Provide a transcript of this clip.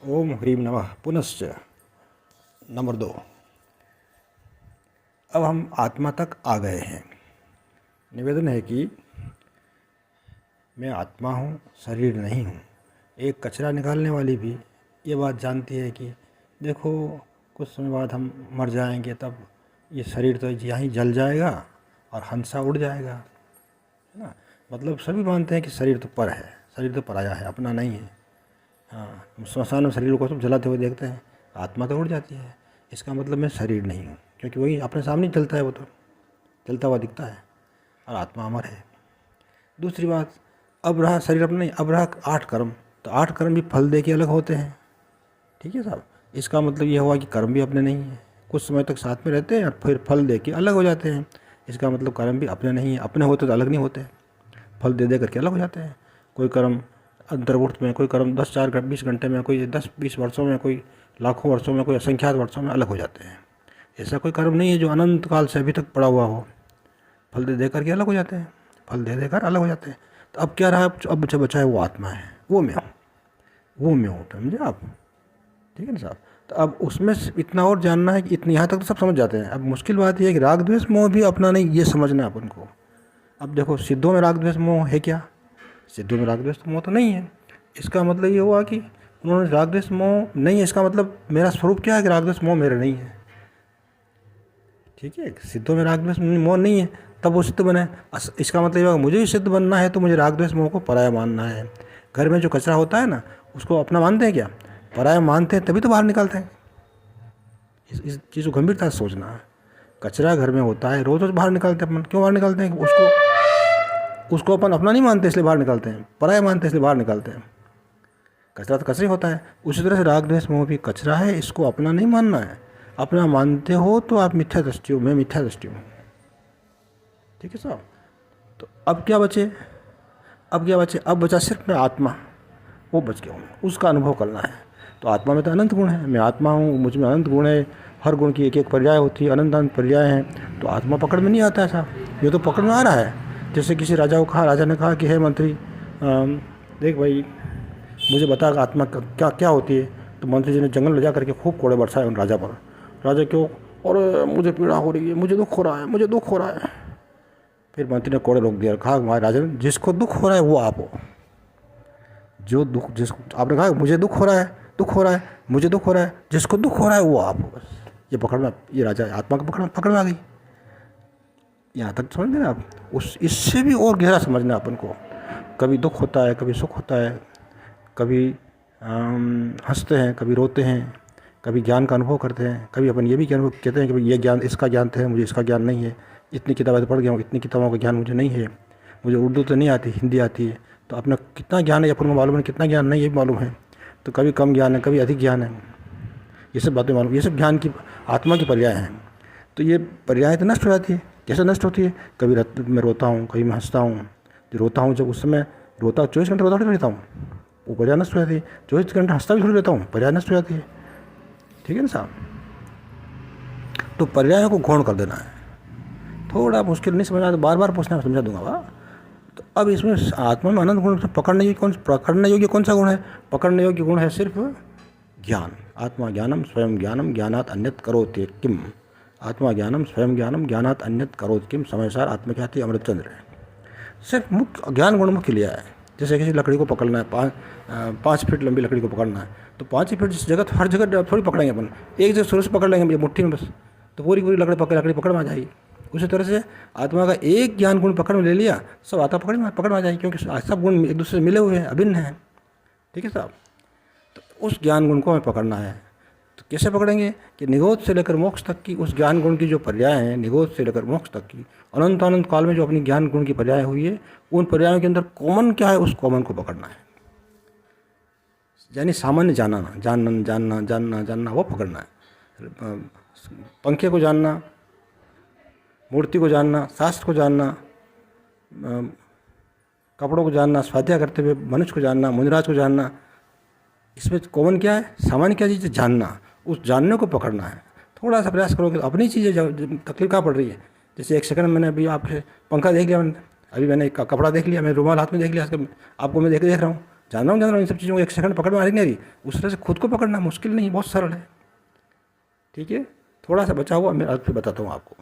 ओम ह्रीम नमः पुनश्च। नंबर 2। अब हम आत्मा तक आ गए हैं। निवेदन है कि मैं आत्मा हूँ, शरीर नहीं हूँ। एक कचरा निकालने वाली भी ये बात जानती है कि देखो कुछ समय बाद हम मर जाएंगे, तब ये शरीर तो यहीं जल जाएगा और हंसा उड़ जाएगा, है ना। मतलब सभी मानते हैं कि शरीर तो पर है, शरीर तो पराया है, अपना नहीं है। हाँ, श्मशान में शरीर को सब जलाते हुए देखते हैं, आत्मा तो उड़ जाती है। इसका मतलब मैं शरीर नहीं हूँ, क्योंकि वही अपने सामने चलता है, वो तो चलता हुआ दिखता है और आत्मा अमर है। दूसरी बात, अब रहा शरीर अपना नहीं, अब रहा 8 कर्म। तो 8 कर्म भी फल दे के अलग होते हैं, ठीक है साहब। इसका मतलब ये हुआ कि कर्म भी अपने नहीं है, कुछ समय तक साथ में रहते हैं और फिर फल दे के अलग हो जाते हैं। इसका मतलब कर्म भी अपने नहीं है, अपने होते तो अलग नहीं होते, फल दे दे करके अलग हो जाते हैं। कोई कर्म अंतर्वर्त में, कोई कर्म 20 घंटे में, कोई 10-20 वर्षों में, कोई लाखों वर्षों में, कोई असंख्यात वर्षों में अलग हो जाते हैं। ऐसा कोई कर्म नहीं है जो अनंत काल से अभी तक पड़ा हुआ हो, फल दे दे करके अलग हो जाते हैं, फल दे देकर अलग हो जाते हैं। तो अब क्या रहा, अब जो बचा है वो आत्मा है, वो मैं हूँ, वो मैं हूँ, समझे आप, ठीक है ना साहब। तो अब उसमें इतना और जानना है कि इतनी यहाँ तक तो सब समझ जाते हैं। अब मुश्किल बात यह है कि राग द्वेष मोह भी अपना नहीं, ये समझना है अपन को। अब देखो सिद्धों में राग द्वेष मोह है क्या? सिद्धों में राग द्वेष मोह तो नहीं है। इसका मतलब ये हुआ कि उन्होंने राग द्वेष मोह नहीं है, इसका मतलब मेरा स्वरूप क्या है कि राग द्वेष मोह मेरा नहीं है, ठीक है। सिद्धों में राग द्वेष मोह नहीं है, तब वो सिद्ध बने। इसका मतलब ये होगा मुझे भी सिद्ध बनना है तो मुझे राग द्वेष मोह को पराया मानना है। घर में जो कचरा होता है ना, उसको अपना मानते हैं क्या? पराया मानते हैं, तभी तो बाहर निकालते हैं। इस चीज़ को गंभीरता से सोचना है। कचरा घर में होता है, रोज़ रोज़ बाहर निकालते हैं अपन। क्यों बाहर निकालते हैं? उसको अपन अपना नहीं मानते इसलिए बाहर निकालते हैं, पराया मानते हैं इसलिए बाहर निकालते हैं। कचरा तो कचरा ही होता है। उसी तरह से राग द्वेष मोह भी कचरा है, इसको अपना नहीं मानना है। अपना मानते हो तो आप मिथ्या दृष्टि हो, मैं मिथ्या दृष्टि हूँ, ठीक है साहब। तो अब क्या बचे? अब बचा सिर्फ मैं आत्मा, वो बच गया हूँ, उसका अनुभव करना है। तो आत्मा में तो अनंत गुण है, मैं आत्मा हूँ, मुझ में अनंत गुण है। हर गुण की एक एक पर्याय होती है, अनंत अनंत पर्याय हैं। तो आत्मा पकड़ में नहीं आता है साहब, ये तो पकड़ में आ रहा है। जैसे किसी राजा को कहा, राजा ने कहा कि हे मंत्री, देख भाई मुझे बता कि आत्मा क्या क्या होती है। तो मंत्री जी ने जंगल ले जा करके खूब कोड़े बरसाए उन राजा पर। राजा क्यों? और मुझे पीड़ा हो रही है, मुझे दुख हो रहा है, मुझे दुख हो रहा है। फिर मंत्री ने कोड़े रोक दिया, कहा हमारे राजा ने, जिसको दुख हो रहा है वो आप हो। जो दुख, जिसको आपने कहा मुझे दुख हो रहा है, दुख हो रहा है, मुझे दुख हो रहा है, जिसको दुख हो रहा है वो आप हो। बस ये पकड़ना, ये राजा आत्मा को पकड़ में आ गई। यहाँ तक समझ गए आप? उस इससे भी और गहरा समझना अपन को। कभी दुख होता है, कभी सुख होता है, कभी हंसते हैं, कभी रोते हैं, कभी ज्ञान का अनुभव करते हैं, कभी अपन ये भी ज्ञान कहते हैं कि भाई ये ज्ञान, इसका ज्ञान तो है, मुझे इसका ज्ञान नहीं है। इतनी किताबें तो पढ़ गया हूँ, इतनी किताबों का ज्ञान मुझे नहीं है, मुझे उर्दू तो नहीं आती, हिंदी आती है। तो अपना कितना ज्ञान है अपन को मालूम है, कितना ज्ञान नहीं ये भी मालूम है। तो कभी कम ज्ञान है, कभी अधिक ज्ञान है, ये सब बातें मालूम, ये सब ज्ञान की, आत्मा की पर्याय हैं। तो ये पर्याय तो नष्ट हो जाती है। कैसे नष्ट होती है? कभी रात में रोता हूँ, कभी मैं हंसता हूँ। जो रोता हूँ, जब उस समय रोता 24 घंटे रोता रहता हूँ, वो पर्याय नष्ट हो जाती है। 24 घंटे हंसता भी थोड़ी रहता हूँ, पर्याय नष्ट हो जाती है, ठीक है ना साहब। तो पर्यायों को गौण कर देना है। थोड़ा मुश्किल नहीं समझना तो बार बार पूछना, समझा दूंगा वाह। तो अब इसमें आत्मा में अनंत गुण, पकड़ने योग्य कौन सा गुण है? पकड़ने योग्य गुण है सिर्फ ज्ञान। आत्मा ज्ञानम स्वयं ज्ञानम ज्ञानात अन्यत करोति किम। आत्मा ज्ञानम स्वयं ज्ञानम ज्ञानात अन्यत करोति किम। समयसार आत्मख्याति अमृतचंद्र है। सिर्फ मुख्य ज्ञान गुण मुख्य लिया है। जैसे किसी लकड़ी को पकड़ना है, 5 फीट लंबी लकड़ी को पकड़ना है, तो 5 ही फीट जिस जगह, तो हर जगह थोड़ी पकड़ेंगे अपन, एक जगह शुरू से पकड़ लेंगे मुट्ठी में बस, तो पूरी पूरी लकड़ी पकड़ में आ जाएगी। उसी तरह से आत्मा का एक ज्ञान गुण पकड़ में ले लिया, सब आत्मा पकड़ में आ जाएगी, क्योंकि सब गुण एक दूसरे से मिले हुए हैं, अभिन्न हैं, ठीक है साहब। तो उस ज्ञान गुण को हमें पकड़ना है। तो कैसे पकड़ेंगे? कि निगोध से लेकर मोक्ष तक की उस ज्ञान गुण की जो पर्याय हैं, निगोध से लेकर मोक्ष तक की अनंत अनंत काल में जो अपनी ज्ञान गुण की पर्याय हुई है, उन पर्यायों के अंदर कॉमन क्या है, उस कॉमन को पकड़ना है। यानी सामान्य जानना वो पकड़ना है। पंखे को जानना, मूर्ति को जानना, शास्त्र को जानना, कपड़ों को जानना, स्वाध्याय करते हुए मनुष्य को जानना, मुनिराज को जानना, इसमें कॉमन क्या है? सामान्य क्या चीज़ है? जानना। उस जानने को पकड़ना है। थोड़ा सा प्रयास करोगे तो अपनी चीज़ें, तकलीफ कहाँ पड़ रही है। जैसे एक सेकंड मैंने अभी आपसे पंखा देख लिया, अभी मैंने एक कपड़ा देख लिया, मैंने रुमाल हाथ में देख लिया, आपको मैं देख रहा हूँ, जान रहा हूँ इन सब चीज़ों को एक सेकंड पकड़ में आ रही नहीं आ रही, उस तरह से खुद को पकड़ना मुश्किल नहीं, बहुत सरल है। ठीक है, थोड़ा सा बचा हुआ मैं आज फिर बताता हूँ आपको।